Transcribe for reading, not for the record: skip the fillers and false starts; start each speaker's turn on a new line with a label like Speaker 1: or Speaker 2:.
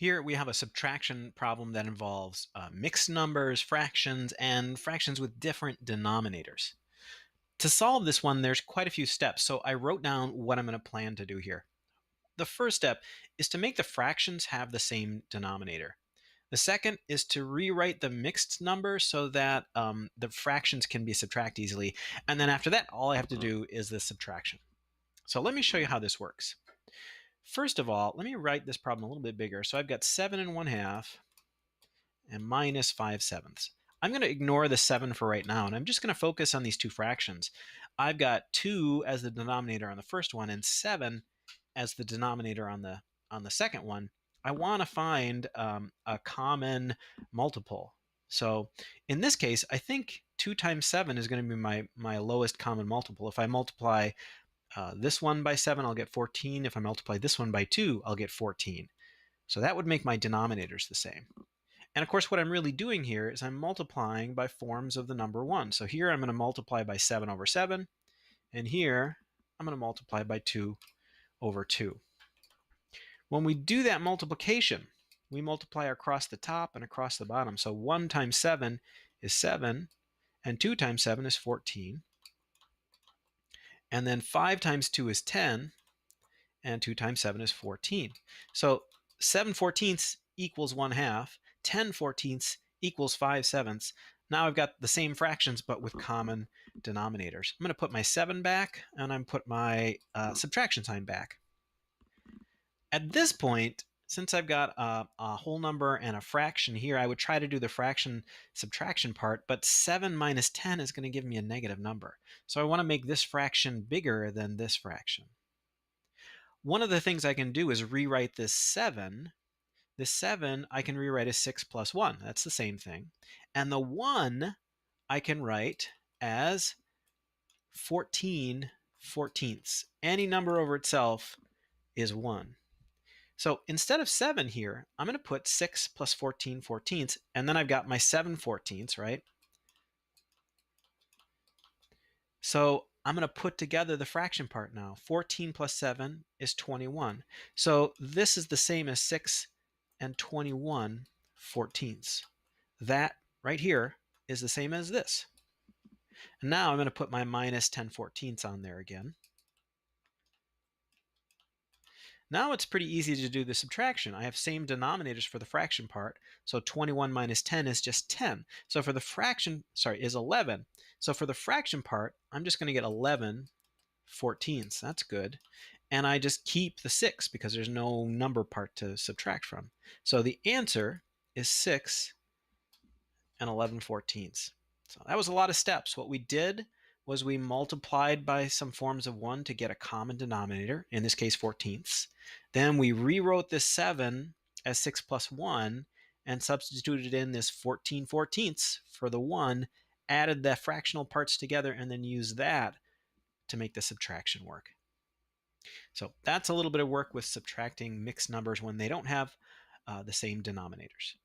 Speaker 1: Here we have a subtraction problem that involves mixed numbers, fractions, and fractions with different denominators. To solve this one, there's quite a few steps, so I wrote down what I'm going to plan to do here. The first step is to make the fractions have the same denominator. The second is to rewrite the mixed number so that the fractions can be subtracted easily. And then after that, all I have to do is the subtraction. So let me show you how this works. First of all, let me write this problem a little bit bigger. So I've got 7 1/2 and minus 5/7. I'm going to ignore the 7 for right now, and I'm just going to focus on these two fractions. I've got 2 as the denominator on the first one and 7 as the denominator on the second one. I want to find a common multiple. So in this case, I think 2 times 7 is going to be my lowest common multiple. If I multiply this one by 7, I'll get 14. If I multiply this one by 2, I'll get 14. So that would make my denominators the same. And of course, what I'm really doing here is I'm multiplying by forms of the number 1. So here I'm going to multiply by 7 over 7. And here I'm going to multiply by 2 over 2. When we do that multiplication, we multiply across the top and across the bottom. So 1 times 7 is 7, and 2 times 7 is 14. And then 5 times 2 is 10, and 2 times 7 is 14. So 7/14 equals 1/2. 10/14 equals 5/7. Now I've got the same fractions, but with common denominators. I'm going to put my 7 back, and I'm put my subtraction sign back. At this point, since I've got a whole number and a fraction here, I would try to do the fraction subtraction part, but 7 minus 10 is going to give me a negative number. So I want to make this fraction bigger than this fraction. One of the things I can do is rewrite this 7. This 7 I can rewrite as 6 plus 1. That's the same thing. And the 1 I can write as 14/14. Any number over itself is 1. So instead of 7 here, I'm going to put 6 plus 14/14, and then I've got my 7/14, right? So I'm going to put together the fraction part now. 14 plus 7 is 21. So this is the same as 6 and 21/14. That right here is the same as this. And now I'm going to put my minus 10/14 on there again. Now it's pretty easy to do the subtraction. I have same denominators for the fraction part. So 21 minus 10 is just 10. So for the fraction, is 11. So for the fraction part, I'm just going to get 11/14. That's good. And I just keep the 6 because there's no number part to subtract from. So the answer is 6 and 11/14. So that was a lot of steps. What we did was we multiplied by some forms of 1 to get a common denominator, in this case 14ths. Then we rewrote this 7 as 6 plus 1 and substituted in this 14/14 for the 1, added the fractional parts together, and then used that to make the subtraction work. So that's a little bit of work with subtracting mixed numbers when they don't have the same denominators.